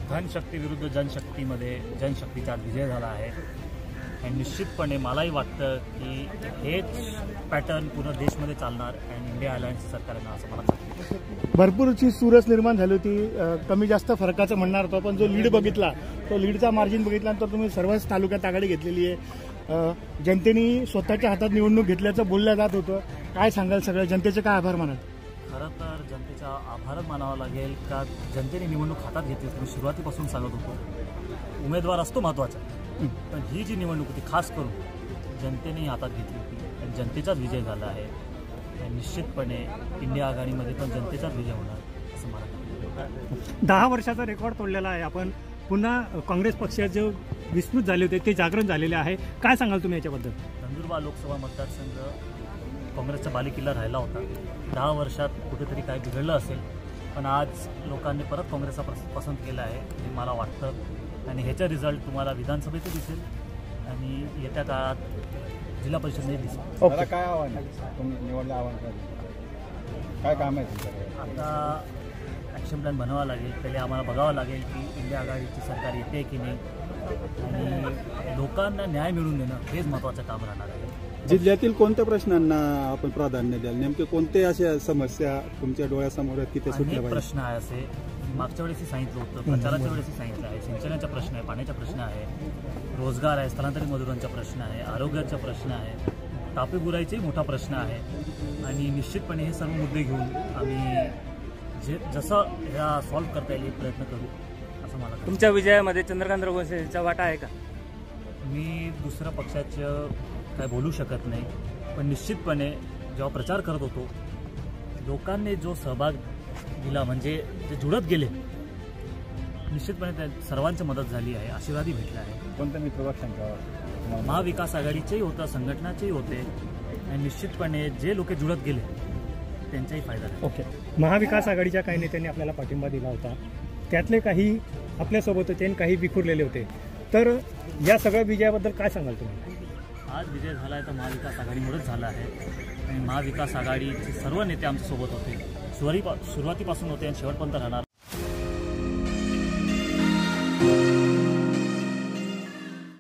धनशक्ती विरुद्ध जनशक्तीमध्ये जनशक्तीचा विजय झाला आहे आणि निश्चितपणे मलाही वाटतं की हेच पॅटर्न पूर्ण देशमध्ये चालणार आणि इंडिया अलायन्स सरकारनं असं मला वाटतं। भरपूरची चुरस निर्माण झाली होती, कमी जास्त फरकाचं म्हणणार होतो, पण जो लीड बघितला तो लीडचा मार्जिन बघितल्यानंतर तुम्ही सर्वच तालुक्यात आघाडी घेतलेली आहे। जनतेने स्वतःच्या हातात निवडणूक घेतल्याचं बोललं जात होतं, काय सांगाल? सगळ्या जनतेचे काय आभार मानाल? खरं तर जनतेचा आभारच मानावा लागेल का जनतेने निवडणूक हातात घेतली। मी सुरुवातीपासून सांगत होतो उमेदवार असतो महत्त्वाचा, पण ही जी निवडणूक होती खास करून जनतेने हातात घेतली होती आणि जनतेचाच विजय झाला आहे आणि निश्चितपणे इंडिया आघाडीमध्ये पण जनतेचाच विजय होणार असं मला वाटतं। 10 वर्षाचा रेकॉर्ड तोडलेला आहे आपण, पुन्हा काँग्रेस पक्षाचे विस्मृत झाले होते ते जागरण झालेले आहे, काय सांगाल तुम्ही याच्याबद्दल? नंदुरबार लोकसभा मतदारसंघ काँग्रेसचा बालेकिल्ला राहिला होता। 10 वर्षात कुठेतरी काय बिघडलं असेल, पण आज लोकांनी परत काँग्रेसचा पसंत केला आहे हे मला वाटतं आणि ह्याचा रिझल्ट तुम्हाला विधानसभेतही दिसेल आणि येत्या काळात जिल्हा परिषदेने दिसेल। ओके, काय आव्हान आहे तुम्ही निवडलं आव्हान काय काम आहे तुमच्याकडे? आता ॲक्शन प्लॅन बनवावा लागेल, पहिले आम्हाला बघावं लागेल की इंडिया आघाडीची सरकार येते की नाही आणि लोकांना न्याय मिळवून देणं हेच महत्त्वाचं काम राहणार आहे। जिल्ह्यातील कोणत्या प्रश्नांना आपण प्राधान्य द्याल? नेमके कोणते अशा समस्या तुमच्या डोळ्यासमोर आहेत की ते सुटल्या पाहिजे? प्रश्न आहे असे मागच्या वेळेसही सांगितलं होतं, प्रचाराच्या वेळेसही सांगितलं आहे। सिंचनाचा प्रश्न आहे, पाण्याचा प्रश्न आहे, रोजगार आहे, स्थलांतरित मजुरांचा प्रश्न आहे, आरोग्याचा प्रश्न आहे, टापे बुराईचाही मोठा प्रश्न आहे आणि निश्चितपणे हे सर्व मुद्दे घेऊन आम्ही जसं ह्या सॉल्व्ह करता येईल प्रयत्न करू असं मला वाटतं। तुमच्या विजयामध्ये चंद्रकांत रघुवंशीचा वाटा आहे का? मी दुसऱ्या पक्षाचं काय बोलू शकत नाही, पण निश्चितपणे जेव्हा प्रचार करत होतो लोकांनी जो सहभाग दिला म्हणजे ते जुळत गेले, निश्चितपणे त्या सर्वांची मदत झाली आहे, आशीर्वादही भेटला आहे। कोणत्या मित्रपक्षांच्या? महाविकास आघाडीचेही होतं, संघटनाचेही होते आणि निश्चितपणे जे लोक जुळत गेले त्यांचाही फायदा आहे। ओके, महाविकास आघाडीच्या काही नेत्यांनी आपल्याला पाठिंबा दिला होता, त्यातले काही आपल्यासोबत होते आणि काही विखुरलेले होते, तर या सगळ्या विजयाबद्दल काय सांगाल तुम्ही? आज विजय झाला आहे तर महाविकास आघाडीमुळेच झाला आहे आणि महाविकास आघाडीचे सर्व नेते आमच्यासोबत होते, सुरुवातीपासून होते आणि शेवटपर्यंत राहणार।